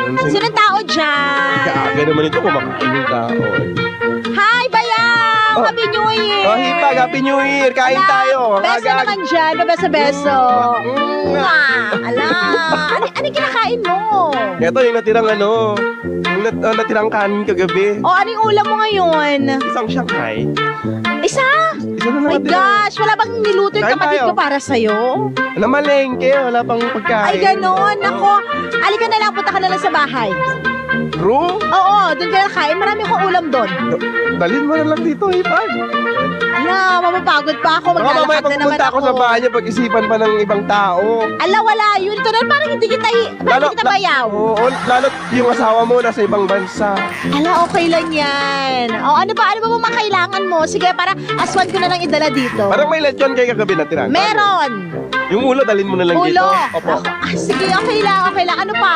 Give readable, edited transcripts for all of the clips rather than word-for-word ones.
Sinong tao dyan? Kaaga naman ito kumakain yung tao. Hi, Bayang! Oh. Happy New Year! Oh, Hipag, Happy New Year! Kain tayo! Beso naman dyan, beso-beso. Ala, ano kinakain mo? Ito yung natirang natirang kanin kagabi. O, anong ulam mo ngayon? Isang Shanghai. Isa? Isa na My naman gosh, wala bang niluto yung Kain kapatid tayo. ko para sa'yo? Alam, malengke. Wala pang pagkain. Ay, ganon. Ako, alika na lang, punta ka na lang sa bahay. Bro, Oo, doon ka na kain. Marami akong ulam doon. dalhin mo na lang dito, Hipag. Ala, mapapagod pa ako. Baka mamaya Maglalakad na naman pagpunta ako sa bahay niya, pag-isipan pa ng ibang tao. Ala, wala yun. Ito na, parang hindi kita bayaw. Oo, lalo yung asawa mo nasa ibang bansa. Ala, okay lang yan. O, ano ba mga kailangan mo? Sige, para aswan ko na lang idala dito. Parang may lechon kayo kagabi na tira. Meron. Yung ulo, dalhin mo na lang dito. Ulo. Opo. Sige, okay lang. Ano pa?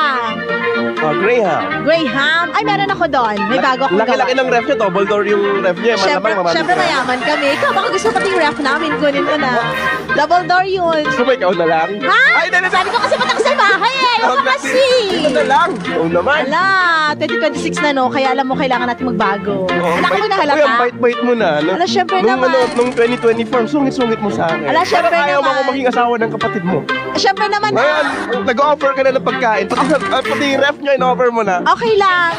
Greyhound. Graham. Ay, meron ako doon. May bago akong Laki-laki ng ref niya, double door yung ref niya. Siyempre mayaman kami. Ikaw, baka gusto pati yung ref namin. Kunin mo na. Double door yun. Gusto mo ikaw na lang? Ha? Ay, dali, Sabi ko kasi patang sa bahay eh. Ako kasi. Ito na lang. Oo naman. Ala, 2026 na no. Kaya alam mo, kailangan natin magbago. Anak ko na Uy, halata. ang bait-bait mo na. Ala, syempre nung, naman. Nung 2024, sungit-sungit mo sa akin. Ala, syempre Parang ayaw mo naman. ako maging asawa ng kapatid mo. Siyempre naman. Ngayon, nag-offer ka na ng pagkain. Pati yung ref niya, in-offer mo na. Okay lang.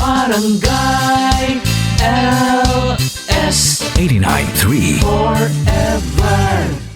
Barangay LS 89.3 Forever